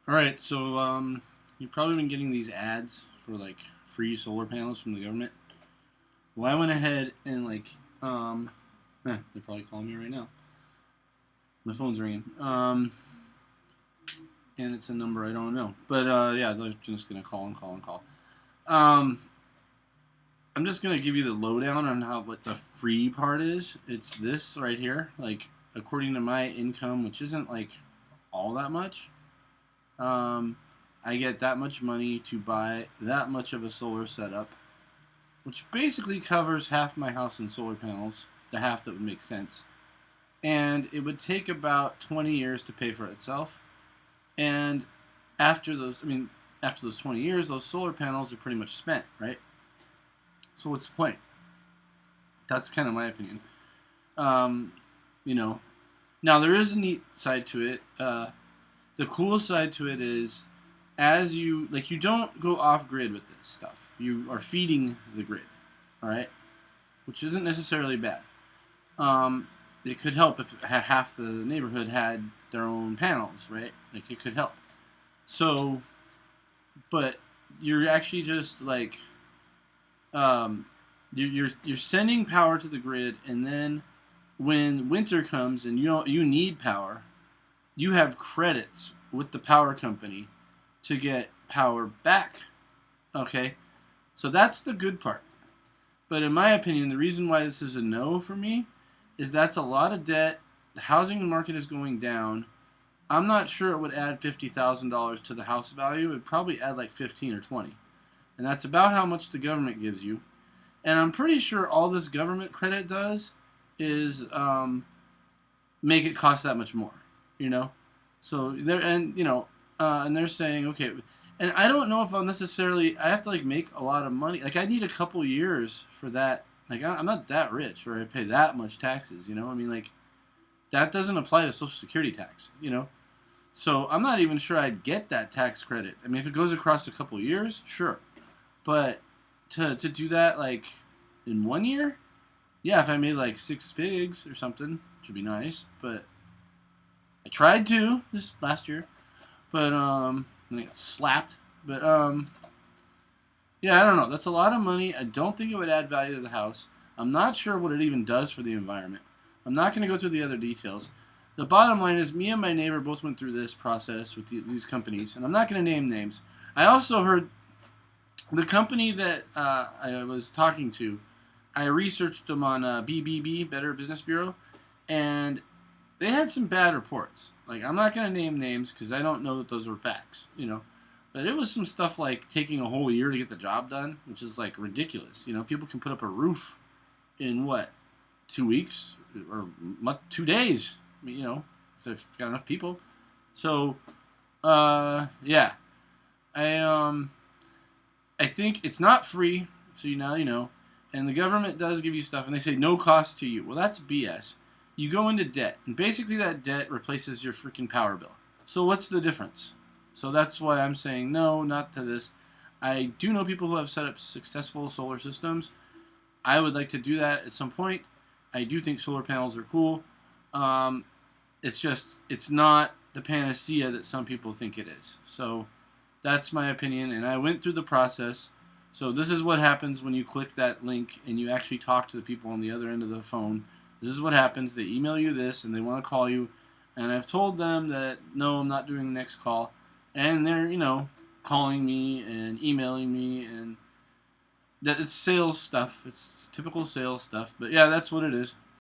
All right, so you've probably been getting these ads for like free solar panels from the government. Well, I went ahead and they're probably calling me right now. My phone's ringing. And it's a number I don't know. But yeah, they're just gonna call and call and call. Um, I'm just gonna give you the lowdown on how what the free part is. It's this right here. Like according to my income, which isn't like all that much. Um, I get that much money to buy that much of a solar setup, which basically covers half my house in solar panels, the half that would make sense. And it would take about 20 years to pay for itself. And after those 20 years, those solar panels are pretty much spent, right? So what's the point? That's kind of my opinion. Um, you know, now there is a neat side to it. The cool side to it is, as you don't go off grid with this stuff. You are feeding the grid, all right, which isn't necessarily bad. Um, it could help if half the neighborhood had their own panels, right? Like it could help. So, but you're actually just like um, you're sending power to the grid, and then when winter comes and you need power, you have credits with the power company to get power back. Okay, so that's the good part. But in my opinion, the reason why this is a no for me is that's a lot of debt. The housing market is going down. I'm not sure it would add $50,000 to the house value. It would probably add like 15 or 20, and that's about how much the government gives you. And I'm pretty sure all this government credit does is make it cost that much more. You know, so they're and they're saying okay, and I don't know if I'll necessarily I have to like make a lot of money. Like I need a couple years for that. Like I'm not that rich where I pay that much taxes. You know, I mean like that doesn't apply to Social Security tax. You know, so I'm not even sure I'd get that tax credit. I mean, if it goes across a couple years, sure, but to do that like in 1 year, yeah, if I made like six figs or something, which would be nice. But I tried to this last year, but I got slapped. But yeah, I don't know. That's a lot of money. I don't think it would add value to the house. I'm not sure what it even does for the environment. I'm not going to go through the other details. The bottom line is, me and my neighbor both went through this process with these companies, and I'm not going to name names. I also heard the company that I was talking to. I researched them on BBB, Better Business Bureau, and they had some bad reports. Like I'm not gonna name names because I don't know that those were facts, you know. But it was some stuff like taking a whole year to get the job done, which is like ridiculous. You know, people can put up a roof in what 2 weeks or 2 days. I mean, you know, if they've got enough people. So, yeah, I I think it's not free. So now you know, and the government does give you stuff, and they say no cost to you. Well, that's BS. You go into debt, and basically that debt replaces your freaking power bill. So what's the difference? So that's why I'm saying no, not to this. I do know people who have set up successful solar systems. I would like to do that at some point. I do think solar panels are cool. Um, it's not the panacea that some people think it is. So that's my opinion, and I went through the process. So this is what happens when you click that link and you actually talk to the people on the other end of the phone. This is what happens. They email you this and they want to call you, and I've told them that no, I'm not doing the next call, and they're calling me and emailing me, and that it's sales stuff. It's typical sales stuff. But yeah, that's what it is.